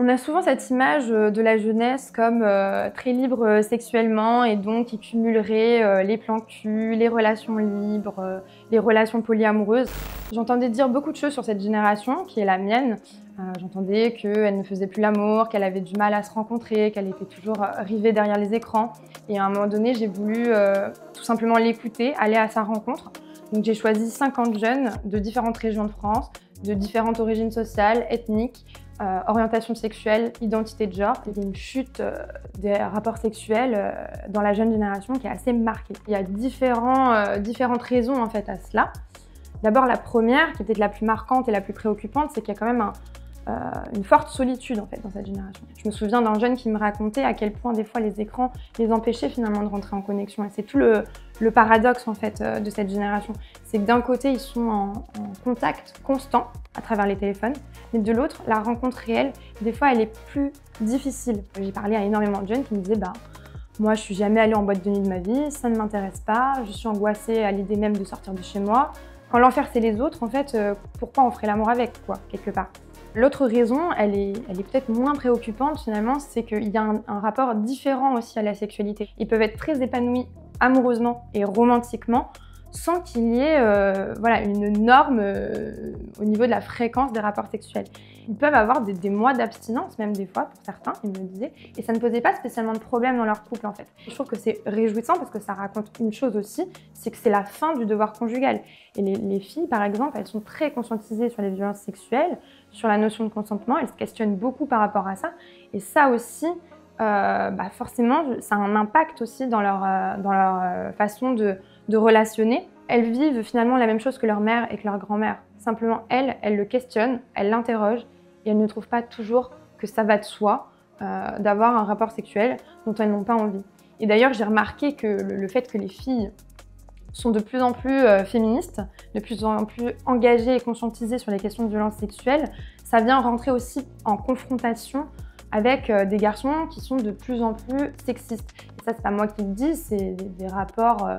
On a souvent cette image de la jeunesse comme très libre sexuellement et donc qui cumulerait les plans cul, les relations libres, les relations polyamoureuses. J'entendais dire beaucoup de choses sur cette génération, qui est la mienne. J'entendais qu'elle ne faisait plus l'amour, qu'elle avait du mal à se rencontrer, qu'elle était toujours rivée derrière les écrans. Et à un moment donné, j'ai voulu tout simplement l'écouter, aller à sa rencontre. Donc j'ai choisi 50 jeunes de différentes régions de France, de différentes origines sociales, ethniques, orientation sexuelle, identité de genre. Il y a une chute des rapports sexuels dans la jeune génération qui est assez marquée. Il y a différentes raisons en fait à cela. D'abord, la première, qui est peut-être la plus marquante et la plus préoccupante, c'est qu'il y a quand même une forte solitude en fait dans cette génération. Je me souviens d'un jeune qui me racontait à quel point des fois les écrans les empêchaient finalement de rentrer en connexion. Et c'est tout le paradoxe en fait de cette génération. C'est que d'un côté ils sont en contact constant à travers les téléphones, mais de l'autre la rencontre réelle des fois elle est plus difficile. J'ai parlé à énormément de jeunes qui me disaient moi je suis jamais allée en boîte de nuit de ma vie, ça ne m'intéresse pas, je suis angoissée à l'idée même de sortir de chez moi. Quand l'enfer c'est les autres en fait, pourquoi on ferait l'amour avec quoi quelque part. L'autre raison, elle est peut-être moins préoccupante finalement, c'est qu'il y a un rapport différent aussi à la sexualité. Ils peuvent être très épanouis amoureusement et romantiquement sans qu'il y ait une norme au niveau de la fréquence des rapports sexuels. Ils peuvent avoir des mois d'abstinence, même des fois pour certains, ils me le disaient, et ça ne posait pas spécialement de problème dans leur couple en fait. Je trouve que c'est réjouissant parce que ça raconte une chose aussi, c'est que c'est la fin du devoir conjugal. Et les filles, par exemple, elles sont très conscientisées sur les violences sexuelles, sur la notion de consentement, elles se questionnent beaucoup par rapport à ça, et ça aussi, forcément, ça a un impact aussi dans leur façon de relationner. Elles vivent finalement la même chose que leur mère et que leur grand-mère. Simplement, elles le questionnent, elles l'interrogent et elles ne trouvent pas toujours que ça va de soi d'avoir un rapport sexuel dont elles n'ont pas envie. Et d'ailleurs, j'ai remarqué que le fait que les filles sont de plus en plus féministes, de plus en plus engagées et conscientisées sur les questions de violence sexuelle, ça vient rentrer aussi en confrontation avec des garçons qui sont de plus en plus sexistes. Et ça, c'est pas moi qui le dis, c'est des rapports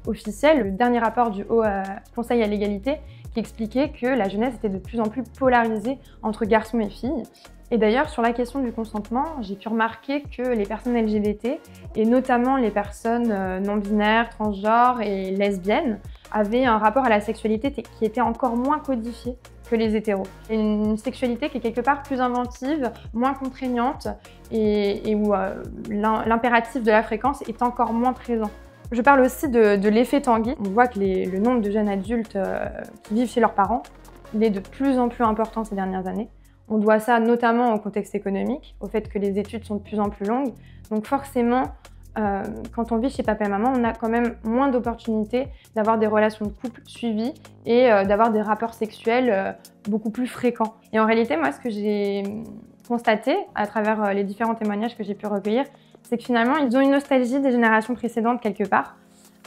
officiels. Le dernier rapport du Haut Conseil à l'égalité qui expliquait que la jeunesse était de plus en plus polarisée entre garçons et filles. Et d'ailleurs, sur la question du consentement, j'ai pu remarquer que les personnes LGBT, et notamment les personnes non-binaires, transgenres et lesbiennes, avaient un rapport à la sexualité qui était encore moins codifié que les hétéros. Une sexualité qui est quelque part plus inventive, moins contraignante et où l'impératif de la fréquence est encore moins présent. Je parle aussi de l'effet Tanguy. On voit que le nombre de jeunes adultes qui vivent chez leurs parents, il est de plus en plus important ces dernières années. On doit ça notamment au contexte économique, au fait que les études sont de plus en plus longues. Donc forcément, quand on vit chez papa et maman, on a quand même moins d'opportunités d'avoir des relations de couple suivies et d'avoir des rapports sexuels beaucoup plus fréquents. Et en réalité, moi, ce que j'ai constaté à travers les différents témoignages que j'ai pu recueillir, c'est que finalement, ils ont une nostalgie des générations précédentes quelque part.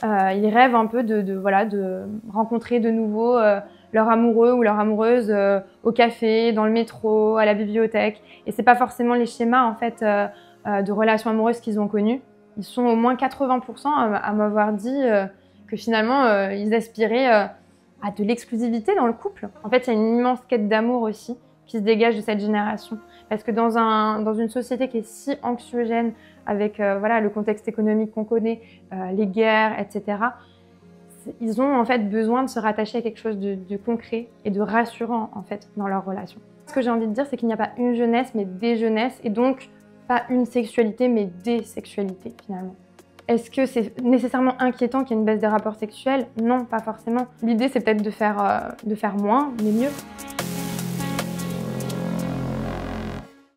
Ils rêvent un peu de rencontrer de nouveau leur amoureux ou leur amoureuse au café, dans le métro, à la bibliothèque. Et c'est pas forcément les schémas en fait de relations amoureuses qu'ils ont connus. Ils sont au moins 80% à m'avoir dit que finalement ils aspiraient à de l'exclusivité dans le couple. En fait, il y a une immense quête d'amour aussi qui se dégage de cette génération. Parce que dans une société qui est si anxiogène, avec le contexte économique qu'on connaît, les guerres, etc., ils ont en fait besoin de se rattacher à quelque chose de concret et de rassurant en fait dans leur relation. Ce que j'ai envie de dire, c'est qu'il n'y a pas une jeunesse, mais des jeunesses, et donc pas une sexualité, mais des sexualités finalement. Est-ce que c'est nécessairement inquiétant qu'il y ait une baisse des rapports sexuels? Non, pas forcément. L'idée, c'est peut-être de faire moins, mais mieux.